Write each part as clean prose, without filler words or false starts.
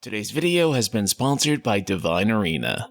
Today's video has been sponsored by Divine Arena.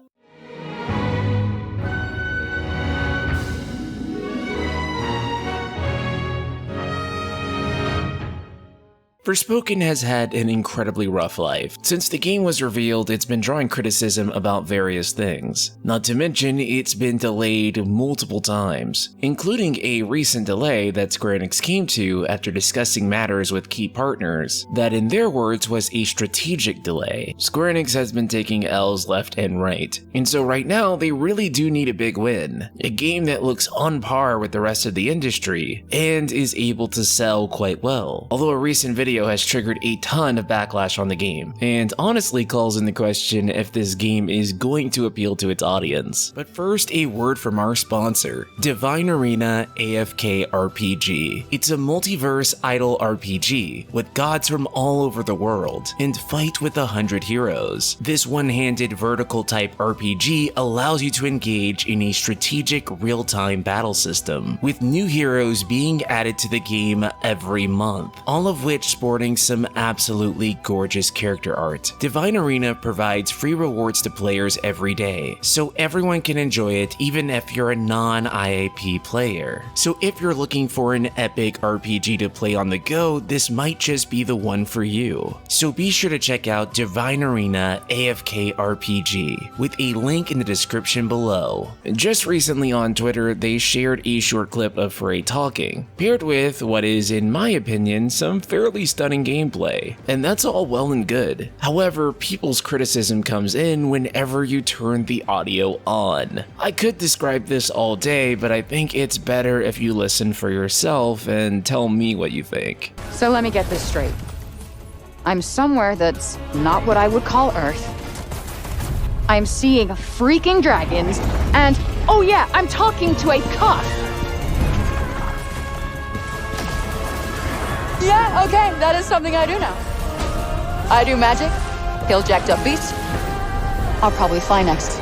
Forspoken has had an incredibly rough life. Since the game was revealed, it's been drawing criticism about various things. Not to mention, it's been delayed multiple times, including a recent delay that Square Enix came to after discussing matters with key partners that in their words was a strategic delay. Square Enix has been taking L's left and right, and so right now they really do need a big win. A game that looks on par with the rest of the industry and is able to sell quite well. Although a recent video has triggered a ton of backlash on the game, and honestly calls into question if this game is going to appeal to its audience. But first, a word from our sponsor, Divine Arena AFK RPG. It's a multiverse idle RPG with gods from all over the world and fight with 100 heroes. This one-handed vertical type RPG allows you to engage in a strategic real-time battle system, with new heroes being added to the game every month, all of which sporting some absolutely gorgeous character art. Divine Arena provides free rewards to players every day, so everyone can enjoy it even if you're a non-IAP player. So if you're looking for an epic RPG to play on the go, this might just be the one for you. So be sure to check out Divine Arena AFK RPG with a link in the description below. Just recently on Twitter, they shared a short clip of Frey talking, paired with what is, in my opinion, some fairly stunning gameplay, and that's all well and good. However, people's criticism comes in whenever you turn the audio on. I could describe this all day, but I think it's better if you listen for yourself and tell me what you think. So let me get this straight. I'm somewhere that's not what I would call Earth. I'm seeing freaking dragons, and oh yeah, I'm talking to a cuff! Yeah, okay, that is something I do now. I do magic, kill jacked up beasts. I'll probably fly next.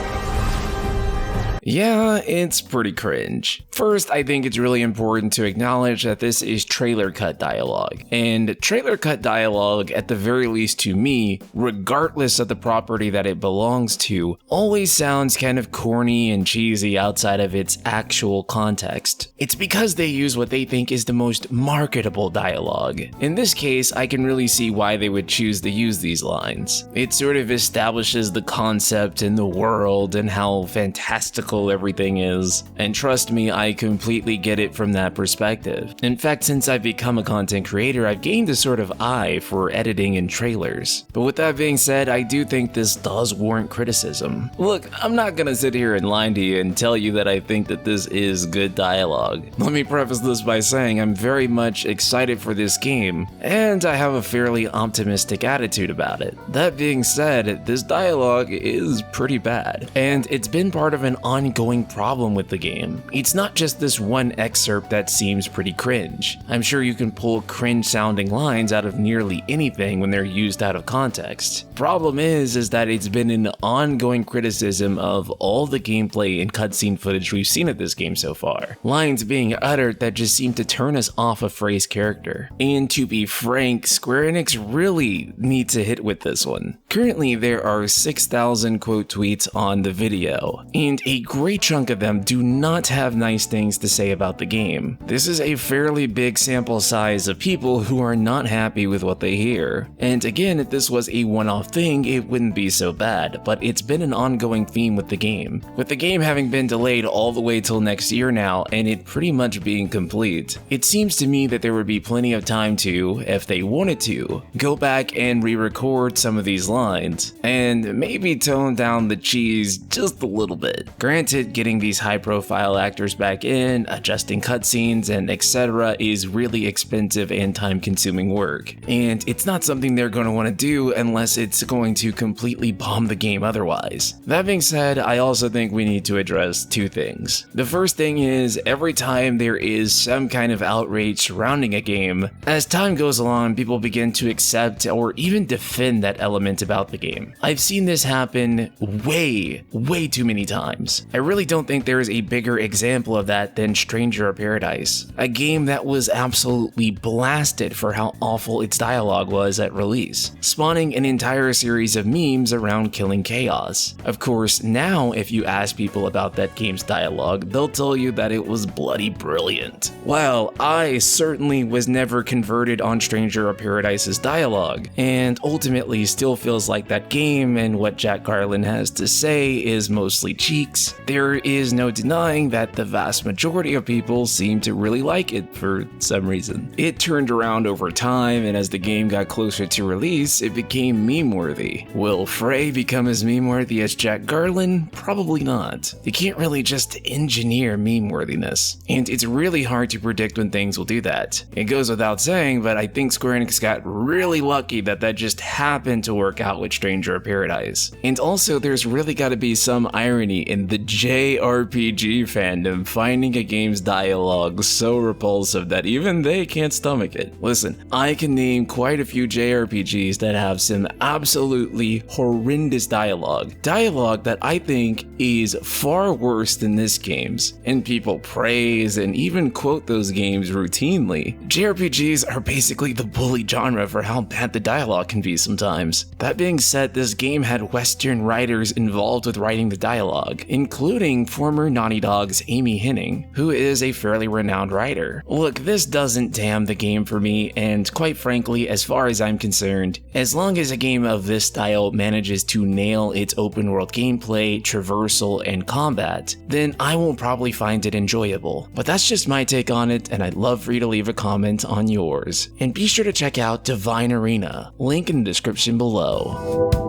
Yeah, it's pretty cringe. First, I think it's really important to acknowledge that this is trailer cut dialogue, and trailer cut dialogue, at the very least to me, regardless of the property that it belongs to, always sounds kind of corny and cheesy outside of its actual context. It's because they use what they think is the most marketable dialogue. In this case, I can really see why they would choose to use these lines. It sort of establishes the concept and the world and how fantastical everything is, and trust me, I completely get it from that perspective. In fact, since I've become a content creator, I've gained a sort of eye for editing and trailers. But with that being said, I do think this does warrant criticism. Look, I'm not gonna sit here and lie to you and tell you that I think that this is good dialogue. Let me preface this by saying I'm very much excited for this game, and I have a fairly optimistic attitude about it. That being said, this dialogue is pretty bad, and it's been part of an ongoing problem with the game. It's not just this one excerpt that seems pretty cringe. I'm sure you can pull cringe sounding lines out of nearly anything when they're used out of context. Problem is that it's been an ongoing criticism of all the gameplay and cutscene footage we've seen of this game so far. Lines being uttered that just seem to turn us off of Frey's character. And to be frank, Square Enix really needs to hit with this one. Currently, there are 6,000 quote tweets on the video, and a great chunk of them do not have nice things to say about the game. This is a fairly big sample size of people who are not happy with what they hear. And again, if this was a one-off thing, it wouldn't be so bad, but it's been an ongoing theme with the game. With the game having been delayed all the way till next year now, and it pretty much being complete, it seems to me that there would be plenty of time to, if they wanted to, go back and re-record some of these lines, and maybe tone down the cheese just a little bit. Granted, getting these high-profile actors back in, adjusting cutscenes, and etc. is really expensive and time-consuming work, and it's not something they're going to want to do unless it's going to completely bomb the game otherwise. That being said, I also think we need to address two things. The first thing is, every time there is some kind of outrage surrounding a game, as time goes along, people begin to accept or even defend that element about the game. I've seen this happen way too many times. I really don't think there is a bigger example of that than Stranger of Paradise, a game that was absolutely blasted for how awful its dialogue was at release, spawning an entire series of memes around killing chaos. Of course, now if you ask people about that game's dialogue, they'll tell you that it was bloody brilliant. Well, I certainly was never converted on Stranger of Paradise's dialogue, and ultimately still feels like that game and what Jack Garland has to say is mostly cheeks. There is no denying that the vast majority of people seem to really like it for some reason. It turned around over time, and as the game got closer to release, it became meme-worthy. Will Frey become as meme-worthy as Jack Garland? Probably not. You can't really just engineer meme-worthiness, and it's really hard to predict when things will do that. It goes without saying, but I think Square Enix got really lucky that just happened to work out with Stranger of Paradise. And also, there's really gotta be some irony in the JRPG fandom finding a game's dialogue so repulsive that even they can't stomach it. Listen, I can name quite a few JRPGs that have some absolutely horrendous dialogue that I think is far worse than this game's, and people praise and even quote those games routinely. JRPGs are basically the bully genre for how bad the dialogue can be sometimes. That being said, this game had Western writers involved with writing the dialogue, including former Naughty Dog's Amy Hennig, who is a fairly renowned writer. Look, this doesn't damn the game for me, and quite frankly, as far as I'm concerned, as long as a game of this style manages to nail its open world gameplay, traversal, and combat, then I will probably find it enjoyable. But that's just my take on it, and I'd love for you to leave a comment on yours. And be sure to check out Divine Arena, link in the description below.